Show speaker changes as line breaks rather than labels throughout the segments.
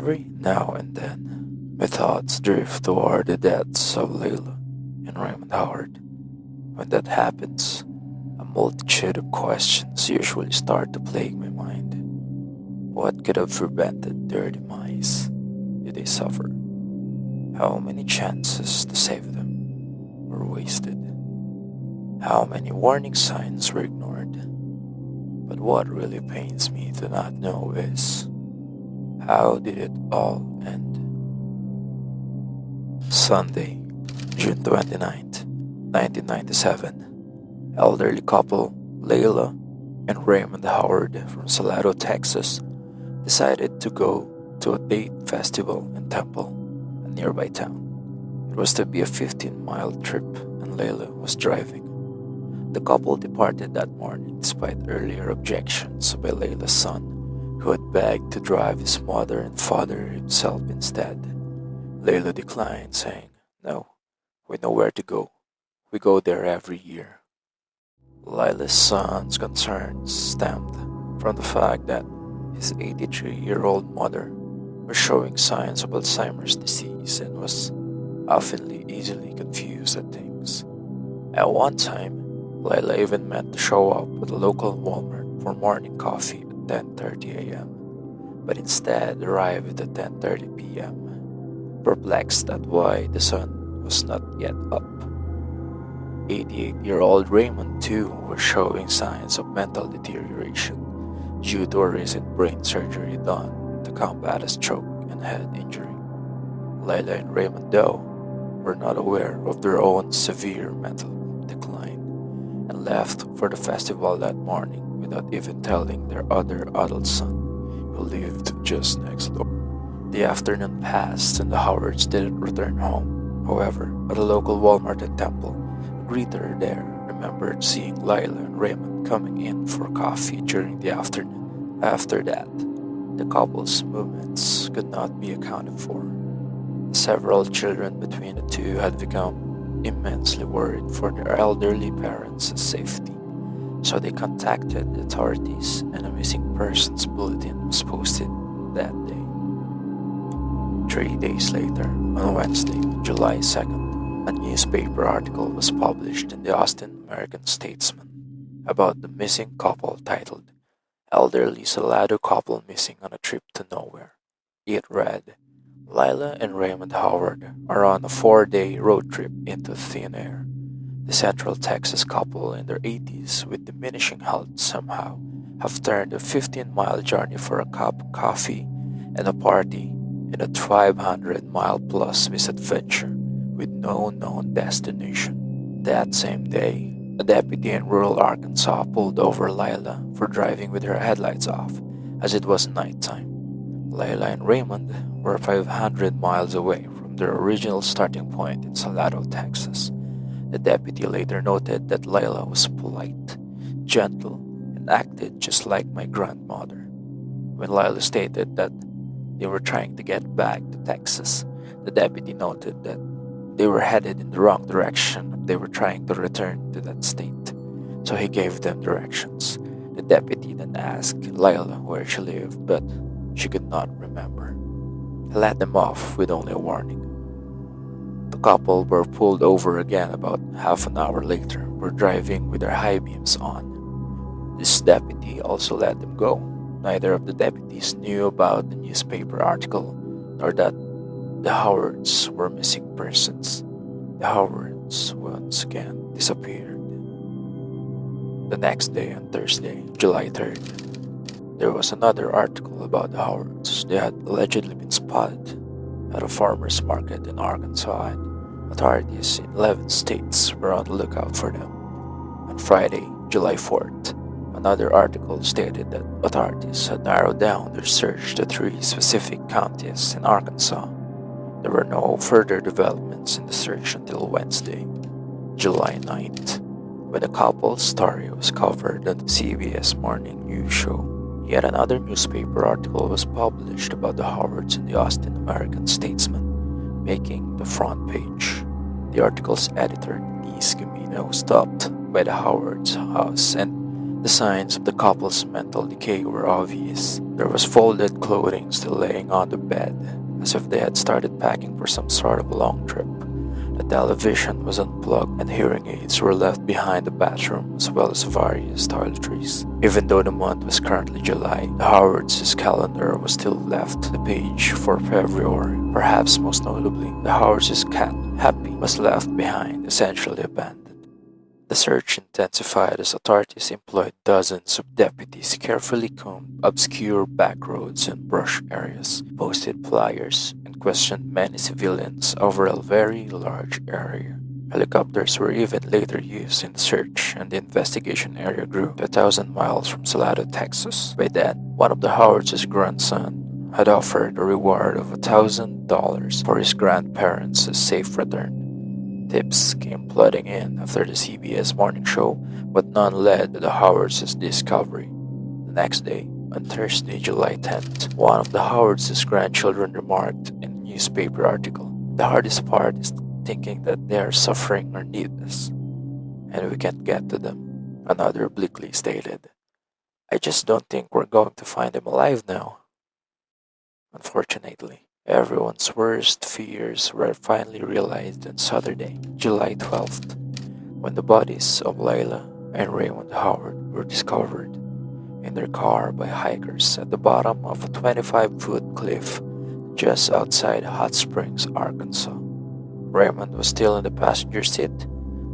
Every now and then, my thoughts drift toward the deaths of Lela and Raymond Howard. When that happens, a multitude of questions usually start to plague my mind. What could have prevented their demise? Did they suffer? How many chances to save them were wasted? How many warning signs were ignored? But what really pains me to not know is, how did it all end? Sunday, June 29th, 1997. Elderly couple Lela and Raymond Howard from Salado, Texas, decided to go to a date festival in Temple, a nearby town. It was to be a 15-mile trip, and Lela was driving. The couple departed that morning despite earlier objections by Leila's son, who had begged to drive his mother and father himself instead. Lela declined, saying, "No, we know where to go. We go there every year." Leila's son's concerns stemmed from the fact that his 83-year-old mother was showing signs of Alzheimer's disease and was often easily confused at things. At one time, Lela even meant to show up at a local Walmart for morning coffee at 10:30 a.m., but instead arrived at 10:30 p.m., perplexed at why the sun was not yet up. 88-year-old Raymond, too, was showing signs of mental deterioration due to a recent brain surgery done to combat a stroke and head injury. Lela and Raymond, though, were not aware of their own severe mental decline and left for the festival that morning without even telling their other adult son, who lived just next door. The afternoon passed and the Howards didn't return home. However, at a local Walmart in Temple, a greeter there remembered seeing Lela and Raymond coming in for coffee during the afternoon. After that, the couple's movements could not be accounted for. Several children between the two had become immensely worried for their elderly parents' safety, so they contacted the authorities and a missing persons bulletin was posted that day. 3 days later, on Wednesday, July 2nd, a newspaper article was published in the Austin American-Statesman about the missing couple titled, "Elderly Salado Couple Missing on a Trip to Nowhere." It read, "Lela and Raymond Howard are on a 4-day road trip into thin air. The Central Texas couple in their 80s with diminishing health somehow have turned a 15-mile journey for a cup of coffee and a party in a 500-mile-plus misadventure with no known destination." That same day, a deputy in rural Arkansas pulled over Lela for driving with her headlights off, as it was nighttime. Lela and Raymond were 500 miles away from their original starting point in Salado, Texas. The deputy later noted that Lela was polite, gentle, and acted just like my grandmother. When Lela stated that they were trying to get back to Texas, the deputy noted that they were headed in the wrong direction if they were trying to return to that state, so he gave them directions. The deputy then asked Lela where she lived, but she could not remember. He let them off with only a warning. The couple were pulled over again about half an hour later, were driving with their high beams on. This deputy also let them go. Neither of the deputies knew about the newspaper article, nor that the Howards were missing persons. The Howards once again disappeared. The next day, on Thursday, July 3rd, there was another article about the Howards. They had allegedly been spotted at a farmer's market in Arkansas, and authorities in 11 states were on the lookout for them. On Friday, July 4th, another article stated that authorities had narrowed down their search to 3 specific counties in Arkansas. There were no further developments in the search until Wednesday, July 9th, when the couple's story was covered on the CBS Morning News show. Yet another newspaper article was published about the Howards in the Austin American-Statesman, making the front page. The article's editor, Denise Gamino, stopped by the Howards' house and The signs of the couple's mental decay were obvious. There was folded clothing still laying on the bed, as if they had started packing for some sort of long trip. The television was unplugged and hearing aids were left behind the bathroom as well as various toiletries. Even though the month was currently July, the Howards' calendar was still left the page for February. Perhaps most notably, the Howards' cat, Happy, was left behind, essentially abandoned. The search intensified as authorities employed dozens of deputies carefully combed obscure back roads and brush areas, posted flyers, and questioned many civilians over a very large area. Helicopters were even later used in the search, and the investigation area grew to 1,000 miles from Salado, Texas. By then, one of the Howards' grandson had offered a reward of $1,000 for his grandparents' safe return. Tips came flooding in after the CBS morning show, but none led to the Howards' discovery. The next day, on Thursday, July 10th, one of the Howards' grandchildren remarked in a newspaper article, "The hardest part is thinking that they are suffering or need us, and we can't get to them." Another obliquely stated, "I just don't think we're going to find them alive now." Unfortunately, everyone's worst fears were finally realized on Saturday, July 12th, when the bodies of Lela and Raymond Howard were discovered in their car by hikers at the bottom of a 25-foot cliff just outside Hot Springs, Arkansas. Raymond was still in the passenger seat,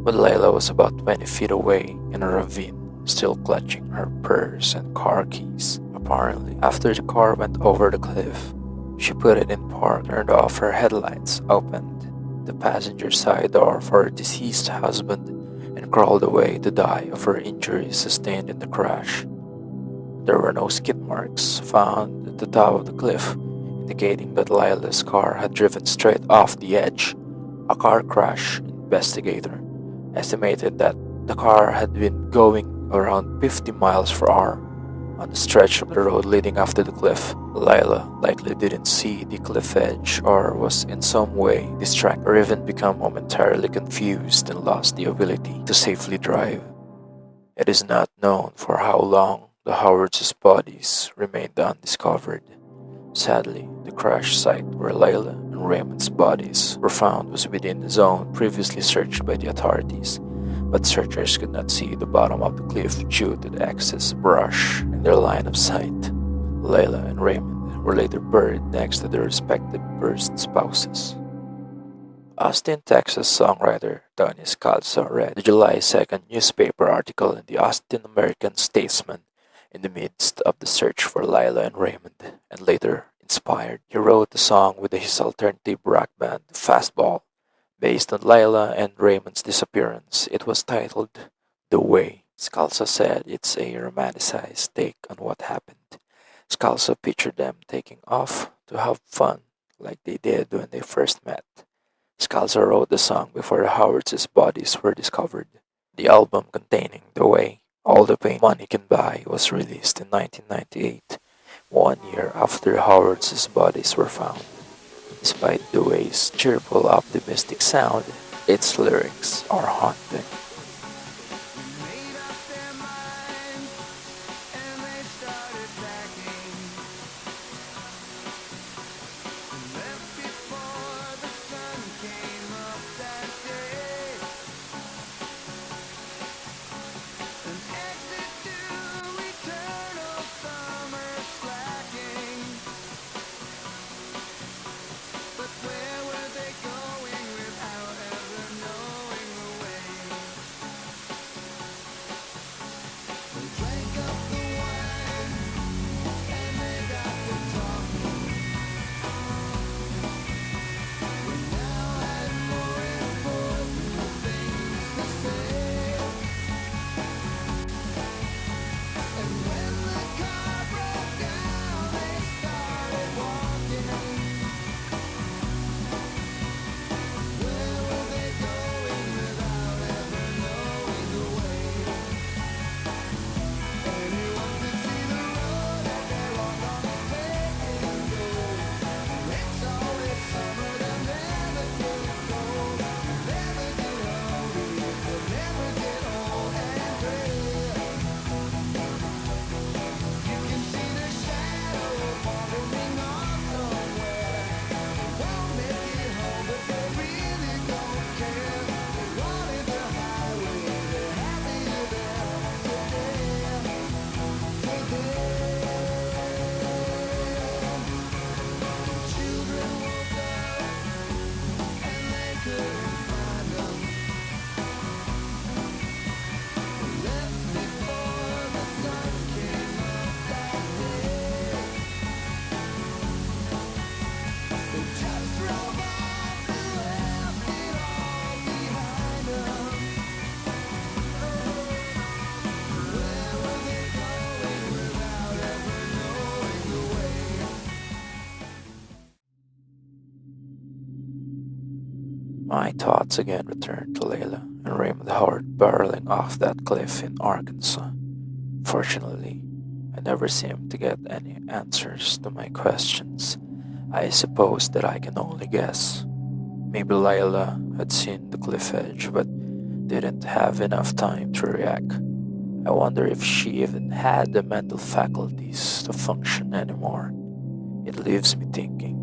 but Lela was about 20 feet away in a ravine, still clutching her purse and car keys. Apparently, after the car went over the cliff, she put it in park, turned off her headlights, opened the passenger side door for her deceased husband, and crawled away to die of her injuries sustained in the crash. There were no skid marks found at the top of the cliff, indicating that Lila's car had driven straight off the edge. A car crash investigator estimated that the car had been going around 50 miles per hour on the stretch of the road leading after the cliff. Lela likely didn't see the cliff edge or was in some way distracted or even become momentarily confused and lost the ability to safely drive. It is not known for how long the Howards' bodies remained undiscovered. Sadly, the crash site where Lela and Raymond's bodies were found was within the zone previously searched by the authorities, but searchers could not see the bottom of the cliff due to the excess brush in their line of sight. Lela and Raymond were later buried next to their respective first spouses. Austin, Texas songwriter Tony Scalzo read the July 2nd newspaper article in the Austin American Statesman in the midst of the search for Lela and Raymond, and later inspired, he wrote a song with his alternative rock band Fastball. Based on Lela and Raymond's disappearance, it was titled The Way. Scalzo said it's a romanticized take on what happened. Scalzo pictured them taking off to have fun like they did when they first met. Scalzo wrote the song before the Howards' bodies were discovered. The album containing The Way, All the Pain Money Can Buy was released in 1998, 1 year after the Howards' bodies were found. Despite The Way's cheerful, optimistic sound, its lyrics are haunting. My thoughts again returned to Lela and Raymond Howard barreling off that cliff in Arkansas. Fortunately, I never seemed to get any answers to my questions. I suppose that I can only guess. Maybe Layla had seen the cliff edge but didn't have enough time to react. I wonder if she even had the mental faculties to function anymore. It leaves me thinking,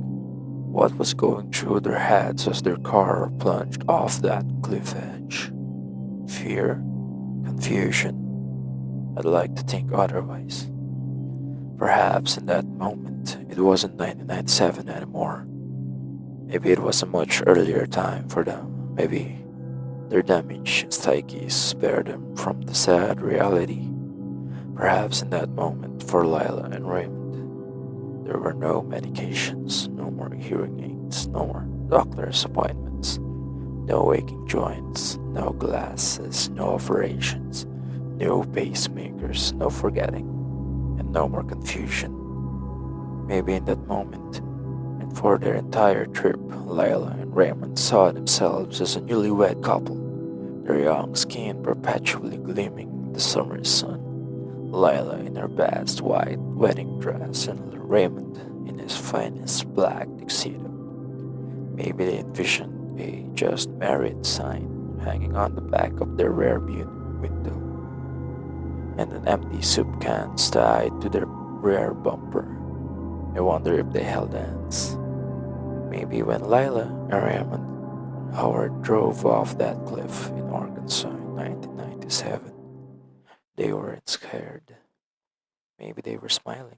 what was going through their heads as their car plunged off that cliff edge? Fear? Confusion? I'd like to think otherwise. Perhaps in that moment it wasn't 1997 anymore. Maybe it was a much earlier time for them. Maybe their damaged psyches spared them from the sad reality. Perhaps in that moment for Lila and Raymond, there were no medications, no more hearing aids, no more doctor's appointments, no aching joints, no glasses, no operations, no pacemakers, no forgetting, and no more confusion. Maybe in that moment, and for their entire trip, Lila and Raymond saw themselves as a newlywed couple, their young skin perpetually gleaming in the summer sun. Lila in her best white wedding dress and Raymond in his finest black tuxedo. Maybe they envisioned a just married sign hanging on the back of their rear view window, and an empty soup can tied to their rear bumper. I wonder if they held hands. Maybe when Lila and Raymond Howard drove off that cliff in Arkansas in 1997, they weren't scared. Maybe they were smiling.